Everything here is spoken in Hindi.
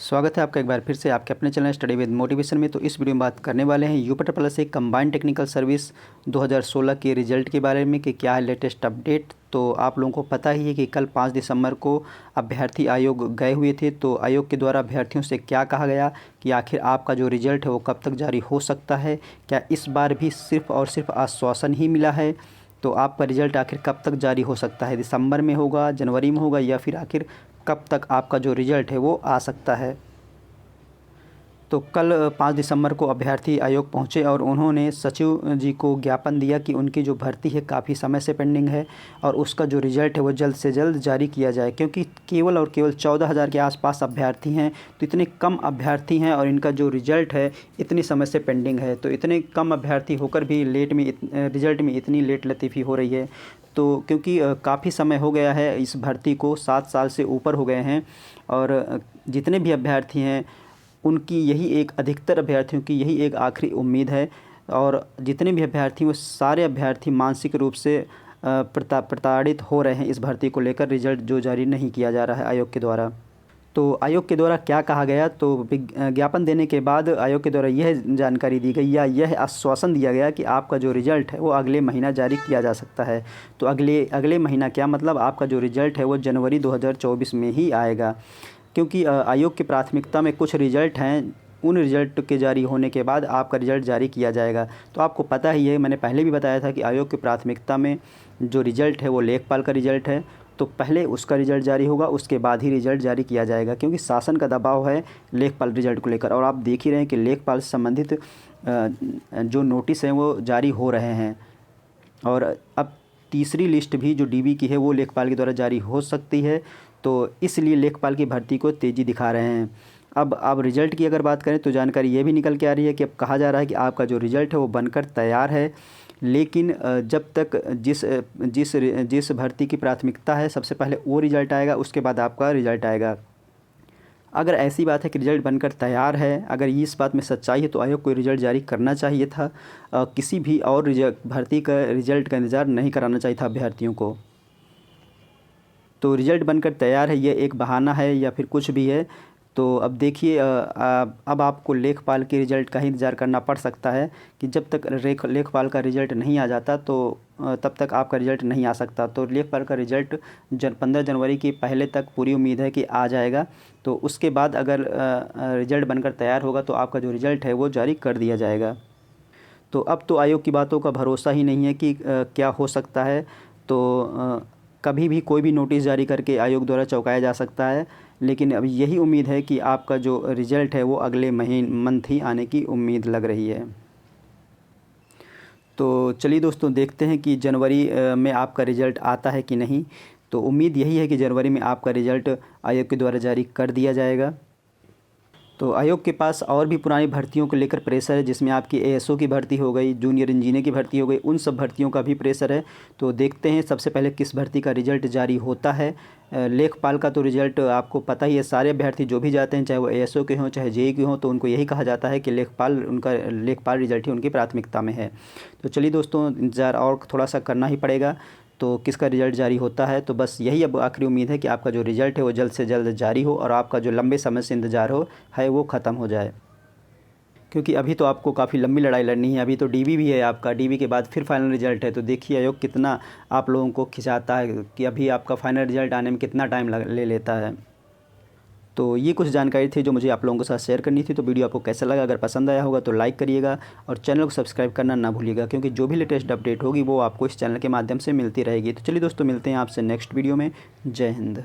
स्वागत है आपका एक बार फिर से आपके अपने चैनल स्टडी विद मोटिवेशन में। तो इस वीडियो में बात करने वाले हैं यूपिटर प्लस एक कंबाइंड टेक्निकल सर्विस 2016 के रिजल्ट के बारे में कि क्या है लेटेस्ट अपडेट। तो आप लोगों को पता ही है कि कल 5 दिसंबर को अभ्यर्थी आयोग गए हुए थे। तो आयोग के द्वारा अभ्यर्थियों से क्या कहा गया कि आखिर आपका जो रिजल्ट है वो कब तक जारी हो सकता है, क्या इस बार भी सिर्फ़ और सिर्फ आश्वासन ही मिला है। तो आपका रिज़ल्ट आखिर कब तक जारी हो सकता है, दिसंबर में होगा, जनवरी में होगा, या फिर आखिर कब तक आपका जो रिज़ल्ट है वो आ सकता है। तो कल 5 दिसंबर को अभ्यर्थी आयोग पहुंचे और उन्होंने सचिव जी को ज्ञापन दिया कि उनकी जो भर्ती है काफ़ी समय से पेंडिंग है और उसका जो रिज़ल्ट है वो जल्द से जल्द जारी किया जाए, क्योंकि केवल और केवल 14,000 के आसपास अभ्यर्थी हैं। तो इतने कम अभ्यर्थी हैं और इनका जो रिज़ल्ट है इतनी समय से पेंडिंग है। तो इतने कम अभ्यर्थी होकर भी रिज़ल्ट में इतनी लेट लतीफ़ी हो रही है। तो क्योंकि काफ़ी समय हो गया है इस भर्ती को, 7 साल से ऊपर हो गए हैं और जितने भी अभ्यर्थी हैं उनकी यही एक, अधिकतर अभ्यर्थियों की यही एक आखिरी उम्मीद है। और जितने भी अभ्यर्थी वो सारे अभ्यर्थी मानसिक रूप से प्रताड़ित हो रहे हैं इस भर्ती को लेकर, रिज़ल्ट जो जारी नहीं किया जा रहा है आयोग के द्वारा। तो आयोग के द्वारा क्या कहा गया, तो ज्ञापन देने के बाद आयोग के द्वारा यह जानकारी दी गई या यह आश्वासन दिया गया कि आपका जो रिज़ल्ट है वो अगले महीना जारी किया जा सकता है। तो अगले महीना क्या मतलब, आपका जो रिज़ल्ट है वो जनवरी 2024 में ही आएगा, क्योंकि आयोग की प्राथमिकता में कुछ रिज़ल्ट हैं, उन रिज़ल्ट के जारी होने के बाद आपका रिज़ल्ट जारी किया जाएगा। तो आपको पता ही है, मैंने पहले भी बताया था कि आयोग की प्राथमिकता में जो रिज़ल्ट है वो लेखपाल का रिज़ल्ट है। तो पहले उसका रिज़ल्ट जारी होगा, उसके बाद ही रिज़ल्ट जारी किया जाएगा, क्योंकि शासन का दबाव है लेखपाल रिज़ल्ट को लेकर। और आप देख ही रहे हैं कि लेखपाल से संबंधित जो नोटिस हैं वो जारी हो रहे हैं। और अब तीसरी लिस्ट भी जो डीबी की है वो लेखपाल के द्वारा जारी हो सकती है। तो इसलिए लेखपाल की भर्ती को तेज़ी दिखा रहे हैं। अब रिज़ल्ट की अगर बात करें तो जानकारी ये भी निकल के आ रही है कि अब कहा जा रहा है कि आपका जो रिज़ल्ट है वो बनकर तैयार है, लेकिन जब तक जिस भर्ती की प्राथमिकता है सबसे पहले वो रिज़ल्ट आएगा, उसके बाद आपका रिज़ल्ट आएगा। अगर ऐसी बात है कि रिज़ल्ट बनकर तैयार है, अगर इस बात में सच्चाई है तो आयोग को रिज़ल्ट जारी करना चाहिए था। किसी भी और भर्ती का रिज़ल्ट का इंतज़ार नहीं कराना चाहिए था अभ्यर्थियों को। तो रिज़ल्ट बनकर तैयार है, ये एक बहाना है या फिर कुछ भी है। तो अब देखिए, अब आपको लेखपाल के रिज़ल्ट का ही इंतज़ार करना पड़ सकता है कि जब तक लेखपाल का रिज़ल्ट नहीं आ जाता तो तब तक आपका रिज़ल्ट नहीं आ सकता। तो लेखपाल का रिज़ल्ट 15 जनवरी के पहले तक पूरी उम्मीद है कि आ जाएगा। तो उसके बाद अगर रिज़ल्ट बनकर तैयार होगा तो आपका जो रिज़ल्ट है वो जारी कर दिया जाएगा। तो अब तो आयोग की बातों का भरोसा ही नहीं है कि क्या हो सकता है। तो कभी भी कोई भी नोटिस जारी करके आयोग द्वारा चौंकाया जा सकता है, लेकिन अब यही उम्मीद है कि आपका जो रिज़ल्ट है वो अगले मंथ ही आने की उम्मीद लग रही है। तो चलिए दोस्तों, देखते हैं कि जनवरी में आपका रिज़ल्ट आता है कि नहीं। तो उम्मीद यही है कि जनवरी में आपका रिज़ल्ट आयोग के द्वारा जारी कर दिया जाएगा। तो आयोग के पास और भी पुरानी भर्तियों को लेकर प्रेशर है, जिसमें आपकी एएसओ की भर्ती हो गई, जूनियर इंजीनियर की भर्ती हो गई, उन सब भर्तियों का भी प्रेशर है। तो देखते हैं सबसे पहले किस भर्ती का रिज़ल्ट जारी होता है। लेखपाल का तो रिज़ल्ट आपको पता ही है, सारे अभ्यर्थी जो भी जाते हैं चाहे वो एएसओ के हों चाहे जेईई के हों, तो उनको यही कहा जाता है कि लेखपाल रिज़ल्ट ही उनकी प्राथमिकता में है। तो चलिए दोस्तों, इंतज़ार और थोड़ा सा करना ही पड़ेगा तो किसका रिज़ल्ट जारी होता है। तो बस यही अब आखिरी उम्मीद है कि आपका जो रिज़ल्ट है वो जल्द से जल्द जारी हो और आपका जो लंबे समय से इंतज़ार है वो ख़त्म हो जाए, क्योंकि अभी तो आपको काफ़ी लंबी लड़ाई लड़नी है। अभी तो डीबी भी है आपका, डीबी के बाद फिर फाइनल रिज़ल्ट है। तो देखिए आयोग कितना आप लोगों को खिंचाता है कि अभी आपका फाइनल रिज़ल्ट आने में कितना टाइम ले लेता है। तो ये कुछ जानकारी थी जो मुझे आप लोगों के साथ शेयर करनी थी। तो वीडियो आपको कैसा लगा, अगर पसंद आया होगा तो लाइक करिएगा और चैनल को सब्सक्राइब करना ना भूलिएगा, क्योंकि जो भी लेटेस्ट अपडेट होगी वो आपको इस चैनल के माध्यम से मिलती रहेगी। तो चलिए दोस्तों, मिलते हैं आपसे नेक्स्ट वीडियो में। जय हिंद।